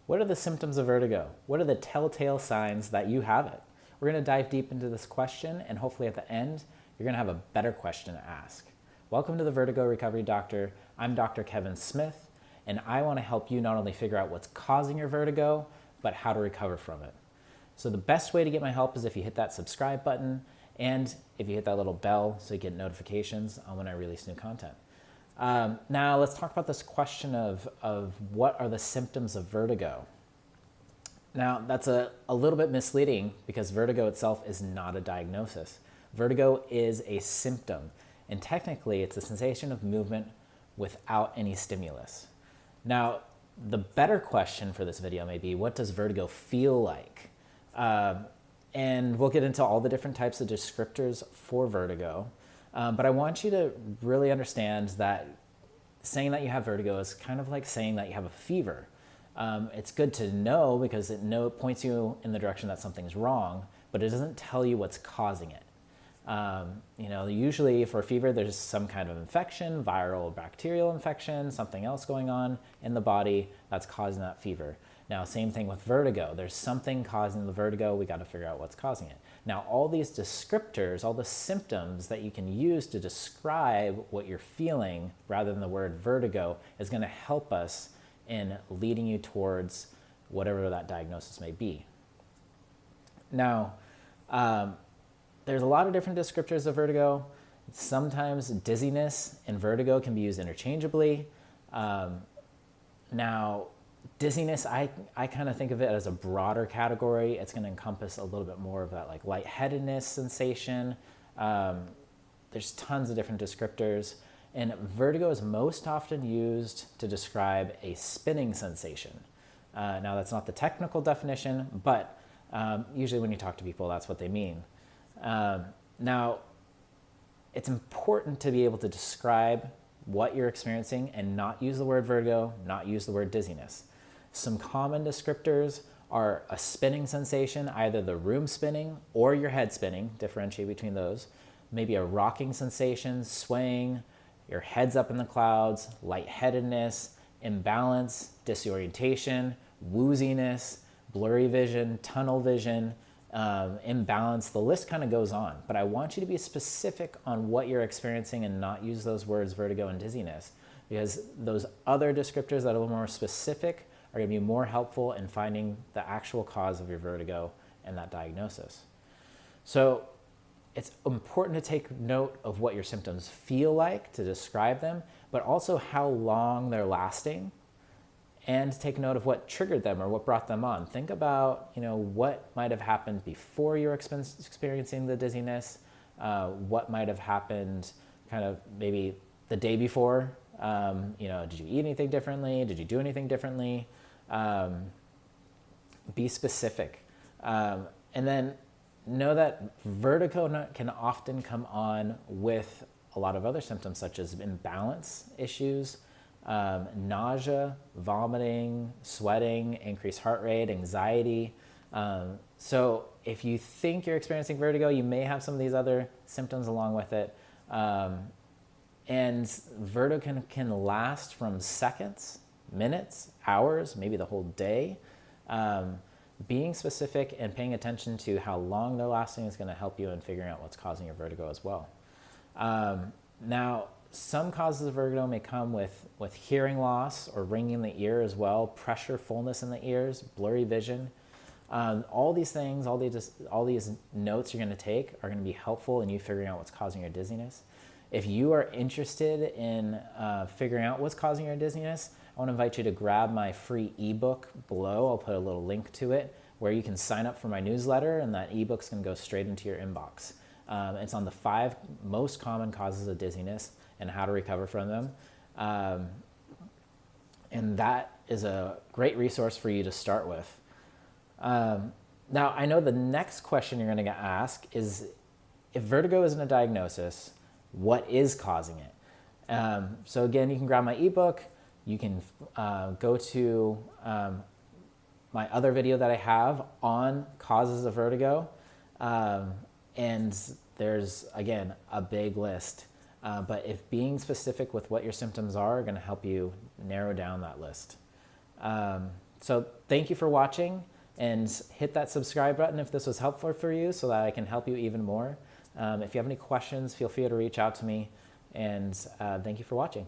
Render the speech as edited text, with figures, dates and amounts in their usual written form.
What are the symptoms of vertigo? What are the telltale signs that you have it? We're going to dive deep into this question, and hopefully at the end, you're going to have a better question to ask. Welcome to the Vertigo Recovery Doctor. I'm Dr. Kevin Smith, and I want to help you not only figure out what's causing your vertigo, but how to recover from it. So the best way to get my help is if you hit that subscribe button, and if you hit that little bell so you get notifications on when I release new content. Now let's talk about this question of what are the symptoms of vertigo. Now that's a little bit misleading because vertigo itself is not a diagnosis. Vertigo is a symptom, and technically it's a sensation of movement without any stimulus. Now the better question for this video may be, what does vertigo feel like? And we'll get into all the different types of descriptors for vertigo. But I want you to really understand that saying that you have vertigo is kind of like saying that you have a fever. It's good to know because it points you in the direction that something's wrong, but it doesn't tell you what's causing it. Usually for a fever, there's some kind of infection, viral or bacterial infection, something else going on in the body that's causing that fever. Now, same thing with vertigo. There's something causing the vertigo. We got to figure out what's causing it. Now, all these descriptors, all the symptoms that you can use to describe what you're feeling rather than the word vertigo is going to help us in leading you towards whatever that diagnosis may be. Now, there's a lot of different descriptors of vertigo. Sometimes dizziness and vertigo can be used interchangeably. Now, dizziness, I kind of think of it as a broader category. It's going to encompass a little bit more of that like lightheadedness sensation. There's tons of different descriptors. And vertigo is most often used to describe a spinning sensation. Now, that's not the technical definition, but usually when you talk to people, that's what they mean. Now, it's important to be able to describe what you're experiencing and not use the word vertigo, not use the word dizziness. Some common descriptors are a spinning sensation, either the room spinning or your head spinning, differentiate between those. Maybe a rocking sensation, swaying, your head's up in the clouds, lightheadedness, imbalance, disorientation, wooziness, blurry vision, tunnel vision, imbalance. The list kind of goes on, but I want you to be specific on what you're experiencing and not use those words vertigo and dizziness, because those other descriptors that are a little more specific are going to be more helpful in finding the actual cause of your vertigo and that diagnosis. So it's important to take note of what your symptoms feel like to describe them, but also how long they're lasting, and take note of what triggered them or what brought them on. Think about, what might have happened before you were experiencing the dizziness, what might have happened kind of maybe the day before. Did you eat anything differently? Did you do anything differently? Be specific. And then know that vertigo can often come on with a lot of other symptoms such as imbalance issues, nausea, vomiting, sweating, increased heart rate, anxiety. So if you think you're experiencing vertigo, you may have some of these other symptoms along with it. And vertigo can last from seconds, minutes, hours, maybe the whole day. Being specific and paying attention to how long they're lasting is going to help you in figuring out what's causing your vertigo as well. Now, some causes of vertigo may come with hearing loss or ringing in the ear as well, pressure, fullness in the ears, blurry vision. All these things, all these notes you're going to take are going to be helpful in you figuring out what's causing your dizziness. If you are interested in figuring out what's causing your dizziness, I want to invite you to grab my free ebook below. I'll put a little link to it where you can sign up for my newsletter, and that ebook's going to go straight into your inbox. It's on the 5 most common causes of dizziness and how to recover from them. And that is a great resource for you to start with. Now, I know the next question you're going to get asked is, if vertigo isn't a diagnosis, what is causing it? So again, you can grab my ebook. You can go to my other video that I have on causes of vertigo. And there's, again, a big list. But if being specific with what your symptoms are going to help you narrow down that list. So thank you for watching, and hit that subscribe button if this was helpful for you so that I can help you even more. If you have any questions, feel free to reach out to me, and thank you for watching.